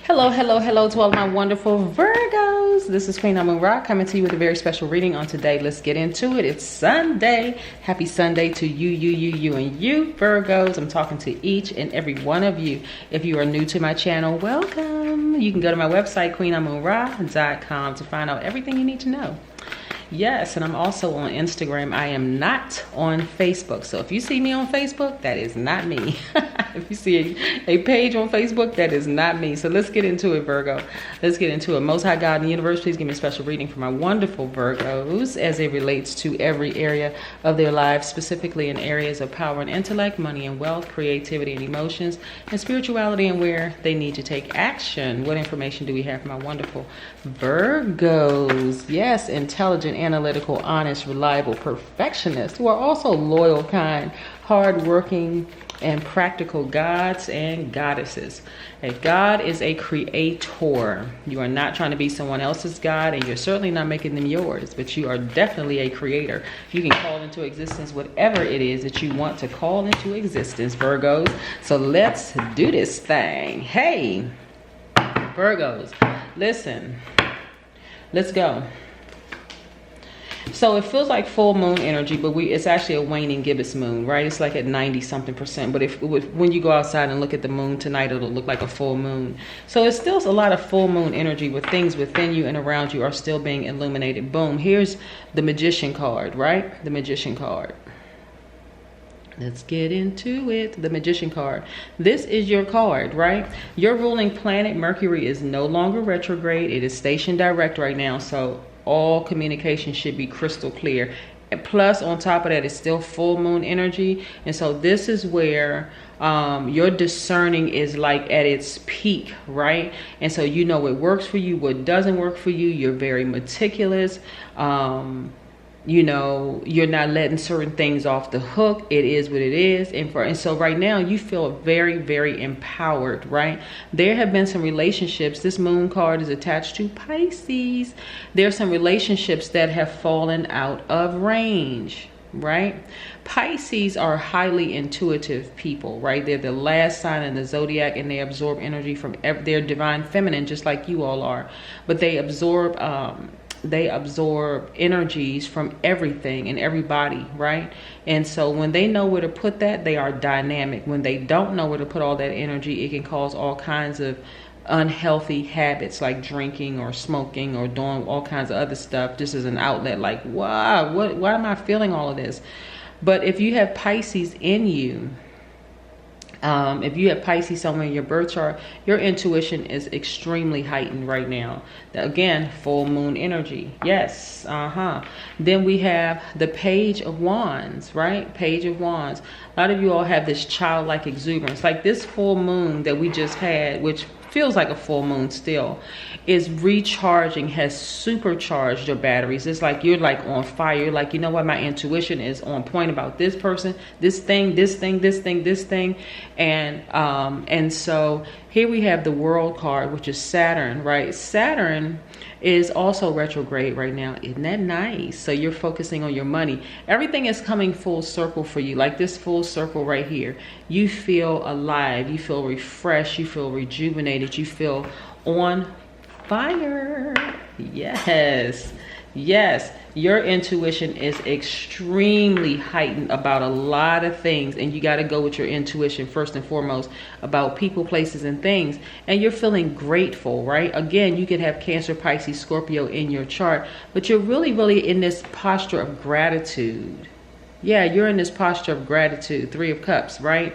Hello, hello, hello to all my wonderful Virgos. This is Queen Amun Ra coming to you with a very special reading on today. Let's get into it. It's Sunday. Happy Sunday to you, and you, Virgos. I'm talking to each and every one of you. If you are new to my channel, welcome. You can go to my website, queenamunra.com, to find out everything you need to know. Yes, and I'm also on Instagram. I am not on Facebook. So if you see me on Facebook, that is not me. If you see a page on Facebook, that is not me. So let's get into it, Virgo. Let's get into it. Most High God in the universe, please give me a special reading for my wonderful Virgos as it relates to every area of their lives, specifically in areas of power and intellect, money and wealth, creativity and emotions, and spirituality, and where they need to take action. What information do we have for my wonderful Virgos? Yes, intelligent, analytical, honest, reliable, perfectionists who are also loyal, kind, hardworking, and practical gods and goddesses. A God is a creator. You are not trying to be someone else's God, and you're certainly not making them yours, but you are definitely a creator. You can call into existence whatever it is that you want to call into existence, Virgos. So let's do this thing. Hey, Virgos, listen, let's go. So it feels like full moon energy, but it's actually a waning gibbous moon, right? It's like at 90-something%. But when you go outside and look at the moon tonight, it'll look like a full moon. So it's still a lot of full moon energy where things within you and around you are still being illuminated. Boom. Here's the Magician card, right? The Magician card. Let's get into it. The Magician card. This is your card, right? Your ruling planet, Mercury, is no longer retrograde. It is stationed direct right now. So all communication should be crystal clear. And plus, on top of that, it's still full moon energy. And so this is where your discerning is like at its peak, right? And so you know what works for you, what doesn't work for you. You're very meticulous. You know, you're not letting certain things off the hook. It is what it is. And so right now you feel very, very empowered, right? There have been some relationships. This moon card is attached to Pisces. There are some relationships that have fallen out of range, right? Pisces are highly intuitive people, right? They're the last sign in the Zodiac, and they absorb energy from their divine feminine, just like you all are. But they absorb energies from everything and everybody, right? And so when they know where to put that, they are dynamic. When they don't know where to put all that energy, it can cause all kinds of unhealthy habits like drinking or smoking or doing all kinds of other stuff just as an outlet, like, wow, why am I feeling all of this? But if you have Pisces in you, if you have Pisces somewhere in your birth chart, your intuition is extremely heightened right now. Again, full moon energy. Yes. Then we have the Page of Wands, right? Page of Wands. A lot of you all have this childlike exuberance. Like this full moon that we just had, which feels like a full moon still, is recharging, has supercharged your batteries. It's like you're like on fire. You're like, you know what, my intuition is on point about this person, this thing. And so here we have the World card, which is Saturn, right? Saturn is also retrograde right now. Isn't that nice? So you're focusing on your money. Everything is coming full circle for you, like this full circle right here. You feel alive, you feel refreshed, you feel rejuvenated, you feel on fire. Yes. Yes, your intuition is extremely heightened about a lot of things, and you got to go with your intuition first and foremost about people, places, and things. And you're feeling grateful, right? Again, you could have Cancer, Pisces, Scorpio in your chart, but you're really, really in this posture of gratitude. Yeah, you're in this posture of gratitude. 3 of Cups, right?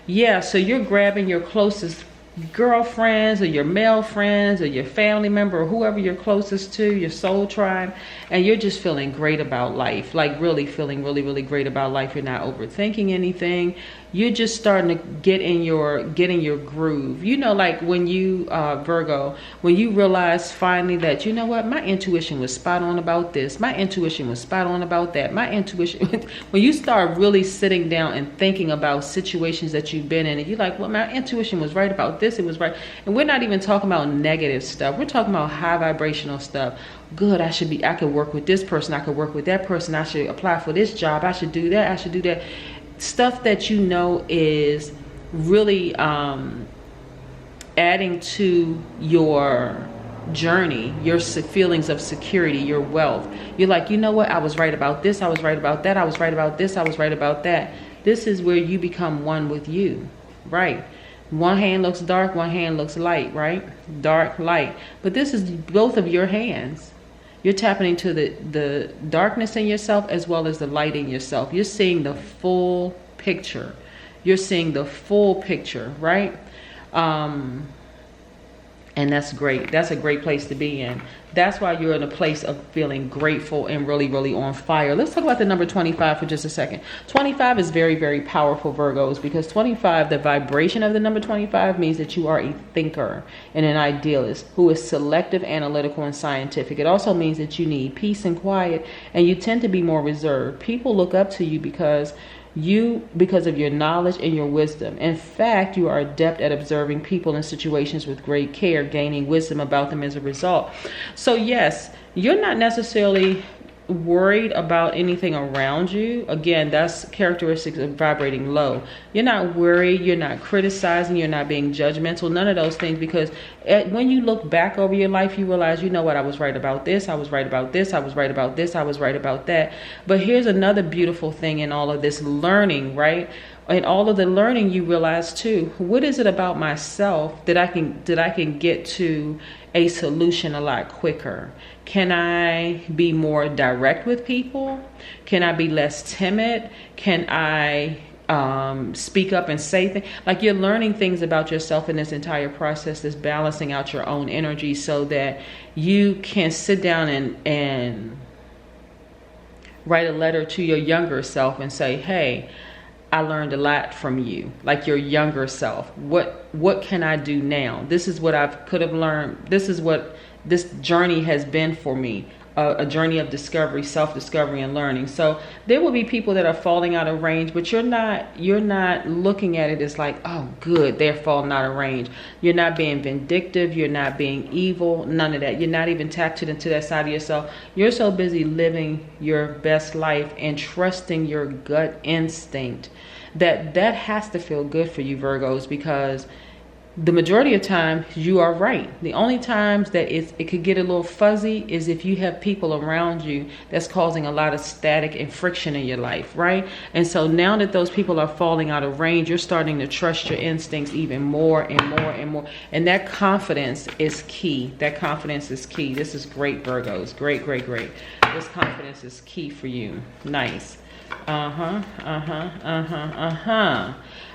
Yeah, so you're grabbing your closest girlfriends or your male friends or your family member or whoever you're closest to, your soul tribe, and you're just feeling great about life, like really feeling really, really great about life. You're not overthinking anything. You're just starting to get in your groove. You know, like when you Virgo, when you realize finally that, you know what, my intuition was spot on about this, my intuition was spot on about that, my intuition when you start really sitting down and thinking about situations that you've been in, and you're like, well, my intuition was right about this, it was right. And we're not even talking about negative stuff. We're talking about high vibrational stuff. Good, I could work with this person, I could work with that person, I should apply for this job, I should do that, I should do that. Stuff that you know is really adding to your journey, your feelings of security, your wealth. You're like, you know what, I was right about this, I was right about that, I was right about this, I was right about that. This is where you become one with you, right? One hand looks dark, one hand looks light, right? Dark, light. But this is both of your hands. You're tapping into the darkness in yourself as well as the light in yourself. You're seeing the full picture. You're seeing the full picture, right? And that's great. That's a great place to be in. That's why you're in a place of feeling grateful and really, really on fire. Let's talk about the number 25 for just a second. 25 is very, very powerful, Virgos, because 25, the vibration of the number 25 means that you are a thinker and an idealist who is selective, analytical, and scientific. It also means that you need peace and quiet, and you tend to be more reserved. People look up to you because of your knowledge and your wisdom. In fact, you are adept at observing people and situations with great care, gaining wisdom about them as a result. So yes, you're not necessarily worried about anything around you. Again, that's characteristics of vibrating low. You're not worried, you're not criticizing, you're not being judgmental, none of those things, because when you look back over your life, you realize, you know what, I was right about this, I was right about this, I was right about this, I was right about that. But here's another beautiful thing in all of this learning, right? In all of the learning, you realize too, what is it about myself that I can get to a solution a lot quicker? Can I be more direct with people? Can I be less timid? Can I speak up and say things? Like, you're learning things about yourself in this entire process, that's balancing out your own energy so that you can sit down and write a letter to your younger self and say, hey, I learned a lot from you, like your younger self. What can I do now? This is what I could have learned. This is what this journey has been for me, a journey of discovery, self-discovery, and learning. So there will be people that are falling out of range, but you're not looking at it as like, oh, good, they're falling out of range. You're not being vindictive. You're not being evil. None of that. You're not even tapped into that side of yourself. You're so busy living your best life and trusting your gut instinct that has to feel good for you, Virgos, because the majority of time you are right. The only times that it could get a little fuzzy is if you have people around you that's causing a lot of static and friction in your life, right? And so now that those people are falling out of range, you're starting to trust your instincts even more and more and more. And that confidence is key. That confidence is key. This is great, Virgos. Great, great, great. This confidence is key for you. Nice.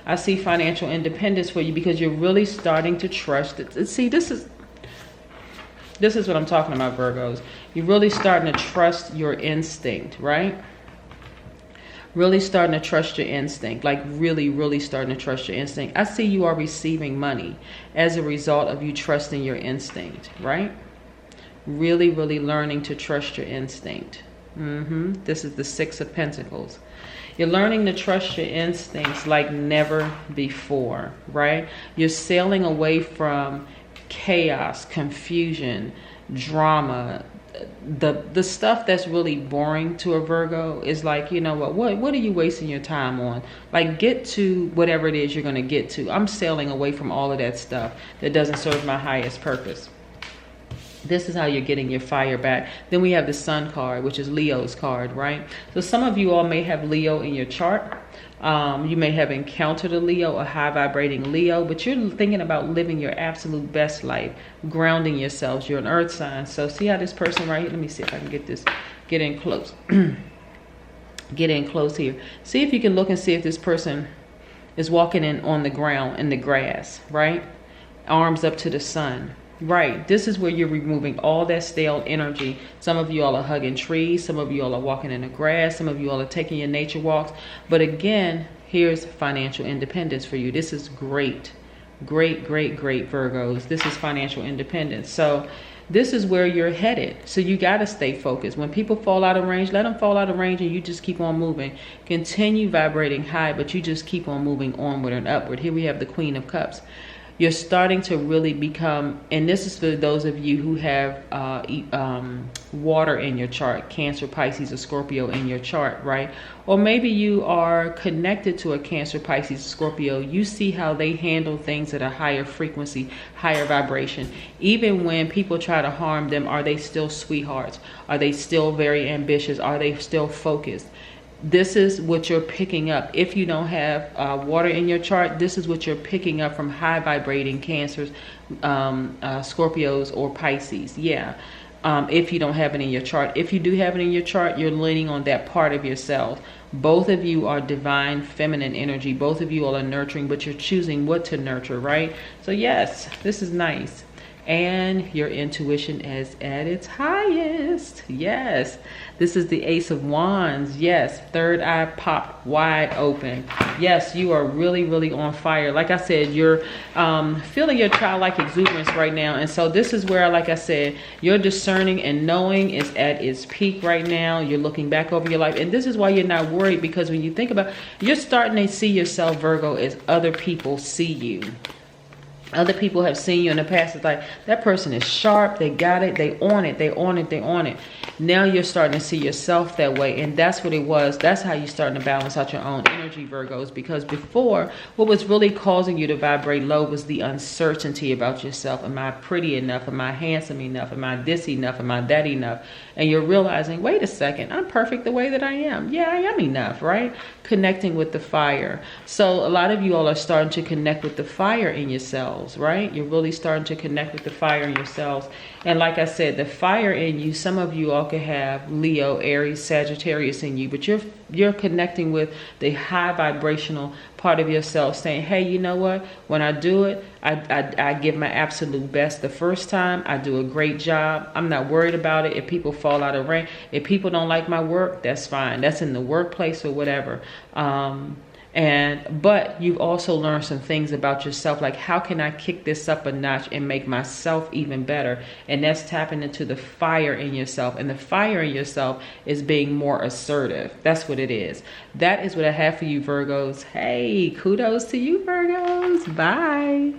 I see financial independence for you because you're really starting to trust it. See, this is what I'm talking about, Virgos. You're really starting to trust your instinct, right? Really starting to trust your instinct, like really, really starting to trust your instinct. I see you are receiving money as a result of you trusting your instinct, right? Really, really learning to trust your instinct. This is the Six of Pentacles. You're learning to trust your instincts like never before, right? You're sailing away from chaos, confusion, drama. The stuff that's really boring to a Virgo is like, you know what are you wasting your time on? Like, get to whatever it is you're going to get to. I'm sailing away from all of that stuff that doesn't serve my highest purpose. This is how you're getting your fire back. Then we have the Sun card, which is Leo's card, right? So some of you all may have Leo in your chart. You may have encountered a Leo, a high vibrating Leo, but you're thinking about living your absolute best life, grounding yourselves. You're an earth sign. So see how this person right here, let me see if I can get in close. Get in close here. See if you can look and see if this person is walking in on the ground in the grass, right? Arms up to the sun. Right, this is where you're removing all that stale energy. Some of you all are hugging trees, some of you all are walking in the grass, some of you all are taking your nature walks. But again, here's financial independence for you. This is great, great, great, great, Virgos. This is financial independence. So this is where you're headed. So you got to stay focused. When people fall out of range, let them fall out of range and you just keep on moving. Continue vibrating high, but you just keep on moving onward and upward. Here we have the Queen of Cups. you're starting to really become, and this is for those of you who have water in your chart, Cancer, Pisces, or Scorpio in your chart, right? Or maybe you are connected to a Cancer, Pisces, Scorpio. You see how they handle things at a higher frequency, higher vibration. Even when people try to harm them, are they still sweethearts? Are they still very ambitious? Are they still focused? This is what you're picking up. If you don't have water in your chart, this is what you're picking up from high vibrating Cancers, Scorpios, or Pisces. Yeah. If you don't have it in your chart. If you do have it in your chart, you're leaning on that part of yourself. Both of you are divine feminine energy. Both of you all are nurturing, but you're choosing what to nurture, right? So yes, this is nice. And your intuition is at its highest. Yes, this is the Ace of Wands. Yes, third eye popped wide open. Yes, you are really, really on fire. Like I said, you're feeling your childlike exuberance right now. And so this is where, like I said, your discerning and knowing is at its peak right now. You're looking back over your life. And this is why you're not worried, because when you think about it, you're starting to see yourself, Virgo, as other people see you. Other people have seen you in the past. It's like, that person is sharp, they got it, they on it, they on it, they on it. Now you're starting to see yourself that way, and that's what it was. That's how you're starting to balance out your own energy, Virgos, because before, what was really causing you to vibrate low was the uncertainty about yourself. Am I pretty enough? Am I handsome enough? Am I this enough? Am I that enough? And you're realizing, wait a second, I'm perfect the way that I am. Yeah, I am enough, right? Connecting with the fire. So a lot of you all are starting to connect with the fire in yourselves, right? You're really starting to connect with the fire in yourselves. And like I said, the fire in you, some of you all could have Leo, Aries, Sagittarius in you, but you're connecting with the high vibrational part of yourself, saying, hey, you know what? When I do it, I give my absolute best. The first time, I do a great job. I'm not worried about it if people fall out of rank. If people don't like my work, that's fine. That's in the workplace or whatever. But you've also learned some things about yourself, like how can I kick this up a notch and make myself even better? And that's tapping into the fire in yourself. And the fire in yourself is being more assertive. That's what it is. That is what I have for you, Virgos. Hey, kudos to you, Virgos. Bye.